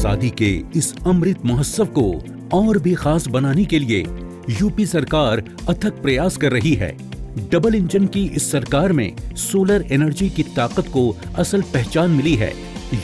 आजादी के इस अमृत महोत्सव को और भी खास बनाने के लिए यूपी सरकार अथक प्रयास कर रही है। डबल इंजन की इस सरकार में सोलर एनर्जी की ताकत को असल पहचान मिली है।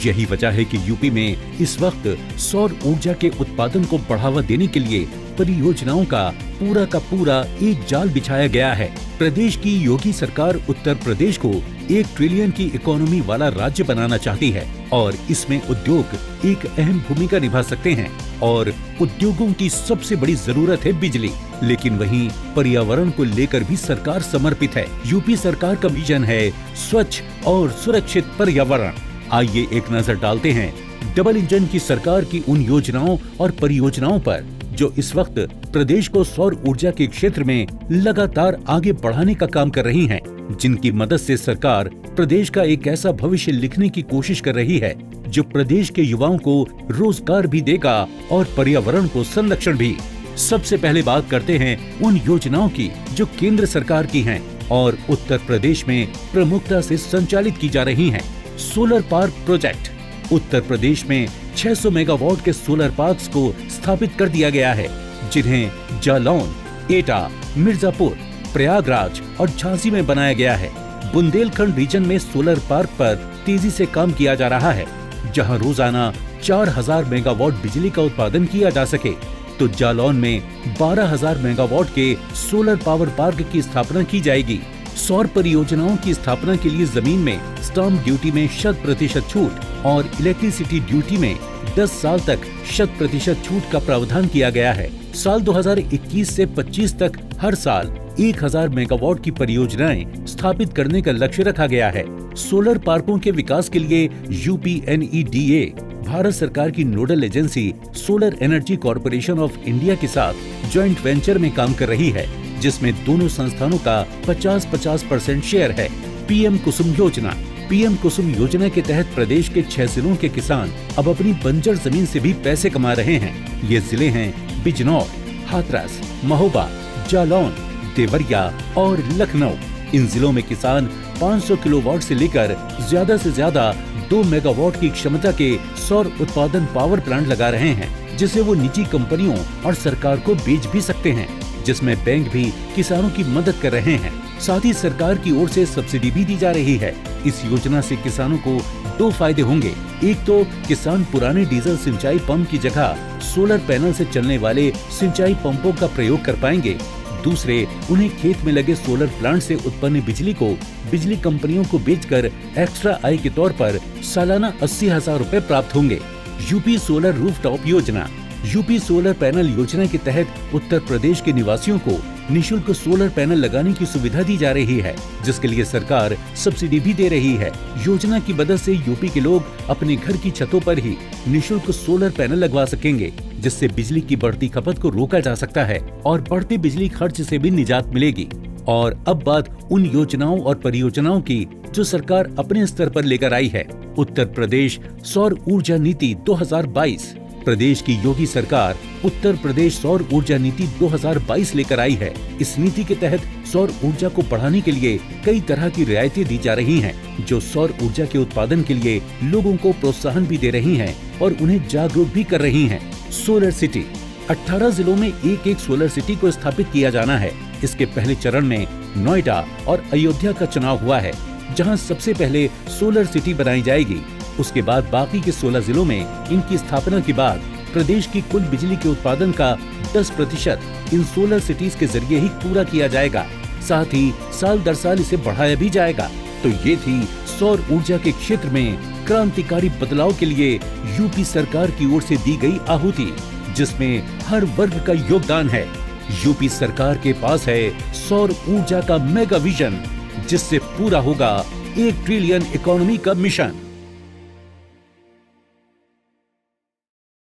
यही वजह है कि यूपी में इस वक्त सौर ऊर्जा के उत्पादन को बढ़ावा देने के लिए परियोजनाओं का पूरा एक जाल बिछाया गया है। प्रदेश की योगी सरकार उत्तर प्रदेश को 1 ट्रिलियन की इकोनॉमी वाला राज्य बनाना चाहती है और इसमें उद्योग एक अहम भूमिका निभा सकते हैं और उद्योगों की सबसे बड़ी जरूरत है बिजली। लेकिन वहीं पर्यावरण को लेकर भी सरकार समर्पित है। यूपी सरकार का विजन है स्वच्छ और सुरक्षित पर्यावरण। आइए एक नजर डालते हैं डबल इंजन की सरकार की उन योजनाओं और परियोजनाओं पर जो इस वक्त प्रदेश को सौर ऊर्जा के क्षेत्र में लगातार आगे बढ़ाने का काम कर रही हैं, जिनकी मदद से सरकार प्रदेश का एक ऐसा भविष्य लिखने की कोशिश कर रही है जो प्रदेश के युवाओं को रोजगार भी देगा और पर्यावरण को संरक्षण भी। सबसे पहले बात करते हैं उन योजनाओं की जो केंद्र सरकार की हैं और उत्तर प्रदेश में प्रमुखता से संचालित की जा रही हैं। Solar park project. Uttar Pradesh में 600 मेगावाट के सोलर पार्क्स को स्थापित कर दिया गया है, जिन्हें जालौन, एटा, मिर्जापुर, प्रयागराज और झांसी में बनाया गया है। बुंदेलखंड रीजन में सोलर पार्क पर तेजी से काम किया जा रहा है, जहां रोजाना 4000 मेगावाट बिजली का उत्पादन किया जा सके। तो जालौन में 12000 मेगावाट के सोलर पावर पार्क की स्थापना की जाएगी। सौर परियोजनाओं की स्थापना के लिए जमीन में स्टाम्प ड्यूटी में 100% छूट और इलेक्ट्रिसिटी ड्यूटी में 10 साल तक 100% छूट का प्रावधान किया गया है। साल 2021 से 25 तक हर साल 1000 मेगावाट की परियोजनाएं स्थापित करने का लक्ष्य रखा गया है। सोलर पार्कों के विकास के लिए यूपीएनईडीए भारत सरकार की nodal agency solar energy corporation of India के साथ ज्वाइंट वेंचर में काम कर रही है, जिसमें दोनों संस्थानों का 50-50% शेयर है। पीएम कुसुम योजना। पीएम कुसुम योजना के तहत प्रदेश के 6 जिलों के किसान अब अपनी बंजर जमीन से भी पैसे कमा रहे हैं। ये जिले हैं बिजनौर, हाथरस, महोबा, जालौन, देवरिया और लखनऊ। इन जिलों में किसान 500 किलोवाट से लेकर ज्यादा से ज्यादा 2 मेगावाट की क्षमता के सौर उत्पादन पावर प्लांट लगा रहे हैं, जिसे वो निजी कंपनियों और सरकार को बेच भी सकते हैं, जिसमें बैंक भी किसानों की मदद कर रहे हैं। साथ ही सरकार की ओर से सब्सिडी भी दी जा रही है। इस योजना से किसानों को 2 फायदे होंगे। एक तो किसान पुराने डीजल सिंचाई पंप की जगह सोलर पैनल से चलने वाले सिंचाई पंपों का प्रयोग कर पाएंगे। दूसरे, उन्हें खेत में लगे सोलर प्लांट से उत्पन्न बिजली को बिजली कंपनियों को बेचकर एक्स्ट्रा आय के तौर पर सालाना 80,000 रूपए प्राप्त होंगे। यूपी सोलर रूफटॉप योजना। यूपी सोलर पैनल योजना के तहत उत्तर प्रदेश के निवासियों को निशुल्क सोलर पैनल लगाने की सुविधा दी जा रही है, जिसके लिए सरकार सब्सिडी भी दे रही है। योजना की मदद से यूपी के लोग अपने घर की छतों पर ही निशुल्क सोलर पैनल लगवा सकेंगे, जिससे बिजली की बढ़ती खपत को रोका जा सकता है और बढ़ते बिजली खर्च से भी निजात मिलेगी। और अब बात उन योजनाओं और परियोजनाओं की जो सरकार अपने स्तर पर लेकर आई है। उत्तर प्रदेश सौर ऊर्जा नीति 2022। प्रदेश की योगी सरकार उत्तर प्रदेश सौर ऊर्जा नीति 2022 लेकर आई है। इस नीति के तहत सौर ऊर्जा को बढ़ाने के लिए कई तरह की रियायतें दी जा रही हैं, जो सौर ऊर्जा के उत्पादन के लिए लोगों को प्रोत्साहन भी दे रही हैं और उन्हें जागरूक भी कर रही हैं। Solar city. 18 जिलों में एक सोलर सिटी को स्थापित किया जाना है। इसके पहले चरण में नोएडा और अयोध्या का चुनाव हुआ है, जहां सबसे पहले सोलर सिटी बनाई जाएगी। उसके बाद बाकी के 16 जिलों में इनकी स्थापना के बाद प्रदेश की कुल बिजली के उत्पादन का 10% इन सोलर सिटीज के जरिए ही पूरा किया जाएगा। साथ ही साल दर साल इसे बढ़ाया भी जाएगा। तो ये थी सौर ऊर्जा के क्षेत्र में क्रांतिकारी बदलाव के लिए यूपी सरकार की ओर से दी गई आहुति, जिसमें हर वर्ग का योगदान है। यूपी सरकार के पास है सौर ऊर्जा का मेगा विजन, जिससे पूरा होगा 1 ट्रिलियन इकोनॉमी का मिशन।